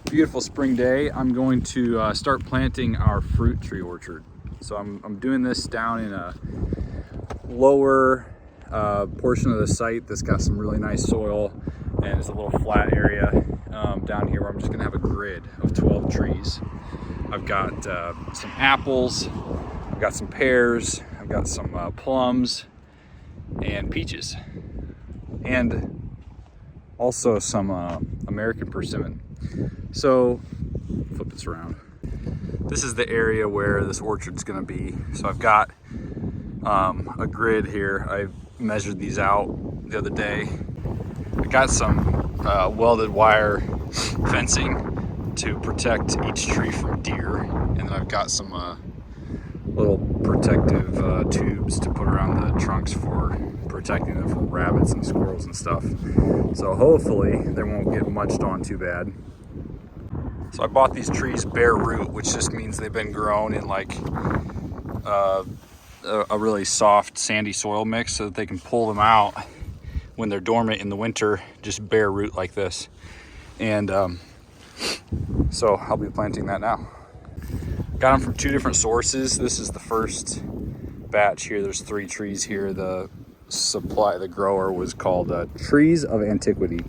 Beautiful spring day. I'm going to start planting our fruit tree orchard. So I'm doing this down in a lower portion of the site that's got some really nice soil, and it's a little flat area down here where I'm just gonna have a grid of 12 trees. I've got some apples, I've got some pears, I've got some plums and peaches, and also some American persimmon. So flip this around. This is the area where this orchard's gonna be. So I've got a grid here. I measured these out the other day. I got some welded wire fencing to protect each tree from deer, and then I've got some little protective tubes to put around the trunks for protecting them from rabbits and squirrels and stuff. So hopefully they won't get munched on too bad. So I bought these trees bare root, which just means they've been grown in like a really soft sandy soil mix, so that they can pull them out when they're dormant in the winter, just bare root like this. And so I'll be planting that now. Got them from two different sources. This is the first batch here. There's 3 trees here. The grower was called Trees of Antiquity.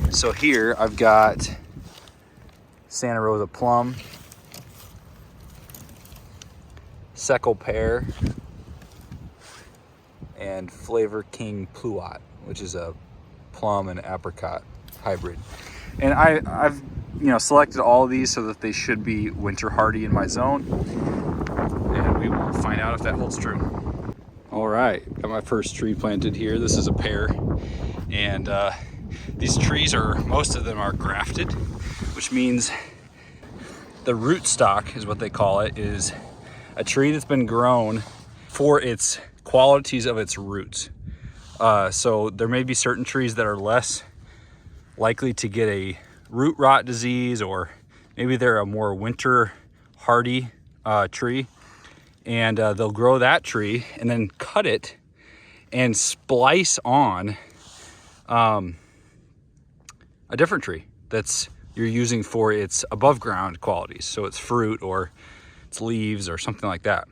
So here I've got Santa Rosa plum, Seckel pear, and Flavor King Pluot, which is a plum and apricot hybrid. And I've selected all of these so that they should be winter hardy in my zone, and we will find out if that holds true. All right, got my first tree planted here. This is a pear, and these trees most of them are grafted, which means the rootstock is what they call it, is a tree that's been grown for its qualities of its roots. So there may be certain trees that are less likely to get a root rot disease, or maybe they're a more winter hardy tree, and they'll grow that tree and then cut it and splice on a different tree that's you're using for its above ground qualities, so its fruit or its leaves or something like that.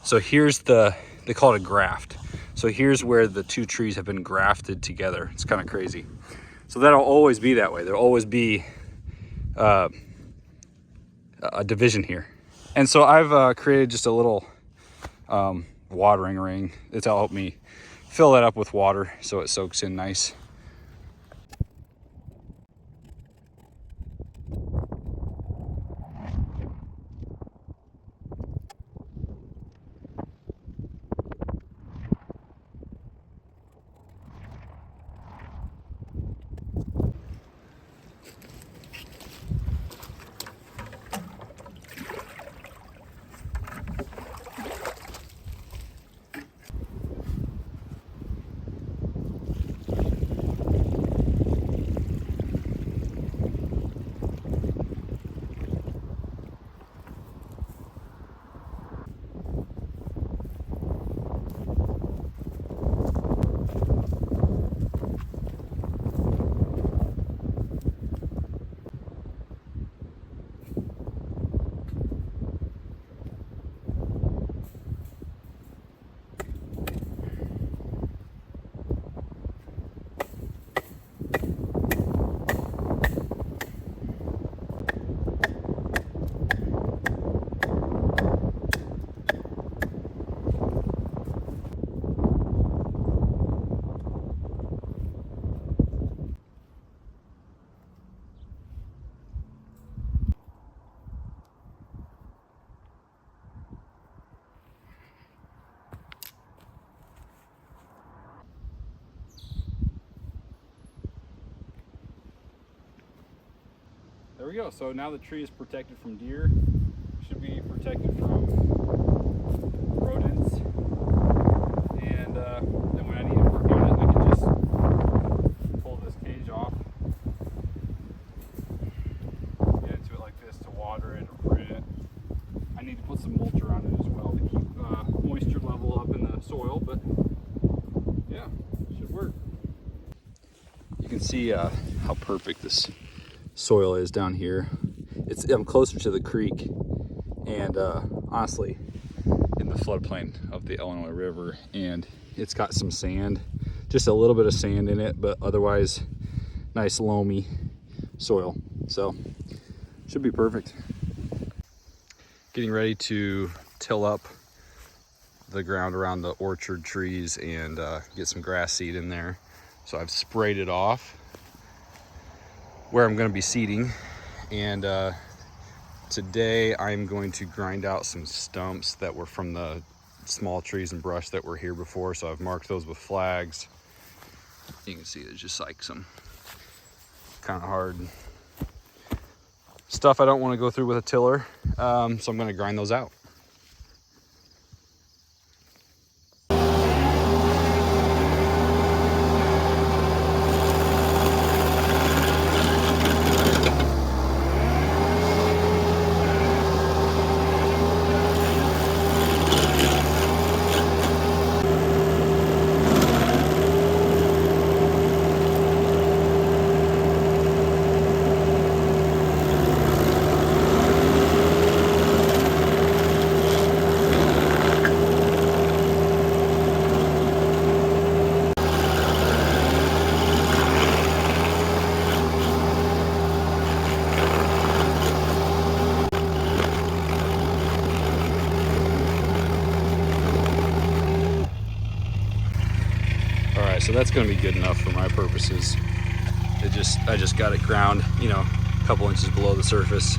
So here's they call it a graft. So here's where the 2 trees have been grafted together. It's kind of crazy. So that'll always be that way. There'll always be a division here. And so I've created just a little watering ring. It'll help me fill that up with water so it soaks in nice. There we go. So now the tree is protected from deer. Should be protected from rodents. And then when I need to work on it, I can just pull this cage off, get into it like this to water it or root it. I need to put some mulch around it as well to keep moisture level up in the soil, but yeah, should work. can see how perfect this soil is down here. I'm closer to the creek, and honestly, in the floodplain of the Illinois River, and it's got some sand, just a little bit of sand in it, but otherwise nice loamy soil. So should be perfect. Getting ready to till up the ground around the orchard trees and get some grass seed in there. So I've sprayed it off where I'm going to be seeding, and today I'm going to grind out some stumps that were from the small trees and brush that were here before. So I've marked those with flags. You can see there's just like some kind of hard stuff I don't want to go through with a tiller, so I'm going to grind those out. So that's going to be good enough for my purposes. I just got it ground, you know, a couple inches below the surface.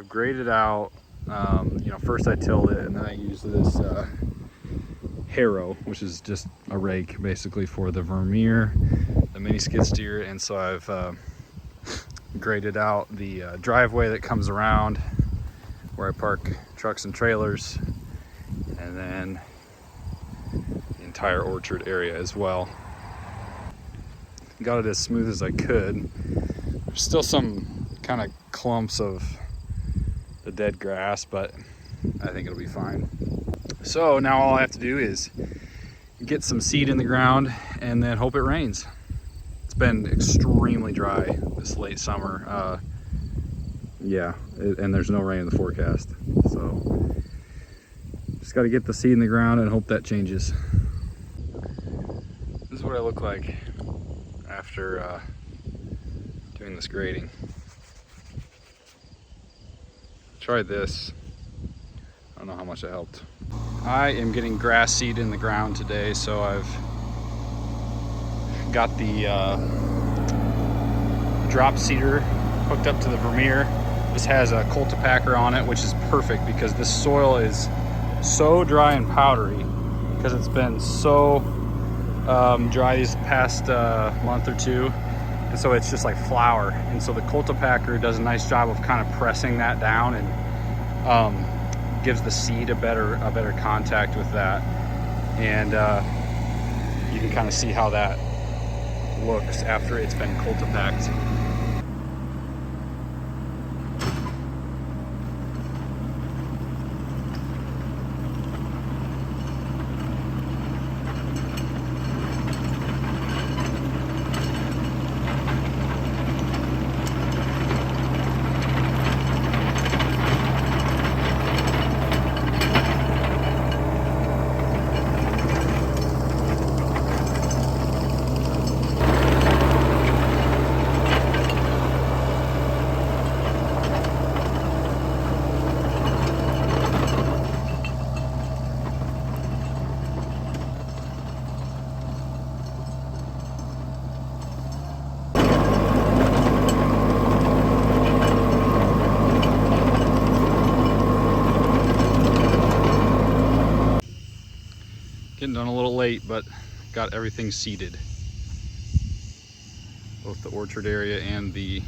Graded out, you know, first I tilled it, and then I used this harrow, which is just a rake basically for the Vermeer, the mini skid steer. And so I've graded out the driveway that comes around where I park trucks and trailers, and then the entire orchard area as well. Got it as smooth as I could. There's still some kind of clumps of the dead grass, but I think it'll be fine. So now all I have to do is get some seed in the ground and then hope it rains. It's been extremely dry this late summer. And there's no rain in the forecast. So just got to get the seed in the ground and hope that changes. This is what I look like after doing this grading. Tried this. I don't know how much it helped. I am getting grass seed in the ground today, so I've got the drop seeder hooked up to the Vermeer. This has a Cultipacker on it, which is perfect because this soil is so dry and powdery because it's been so dry these past month or two, and so it's just like flour. And so the Cultipacker does a nice job of kind of pressing that down and gives the seed a better contact with that. And you can kind of see how that looks after it's been Cultipacked. Getting done a little late, but got everything seeded. Both the orchard area and the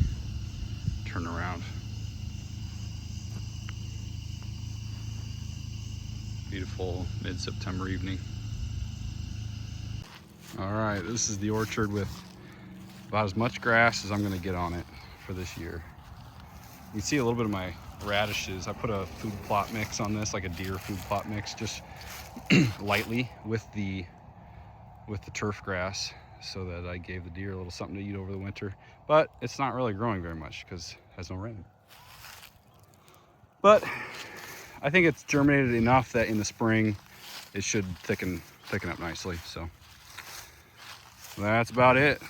turnaround. Beautiful mid-September evening. All right, this is the orchard with about as much grass as I'm gonna get on it for this year. You can see a little bit of my radishes. I put a food plot mix on this, like a deer food plot mix, just lightly with the turf grass, so that I gave the deer a little something to eat over the winter. But it's not really growing very much because it has no rain. But I think it's germinated enough that in the spring it should thicken up nicely. So that's about it.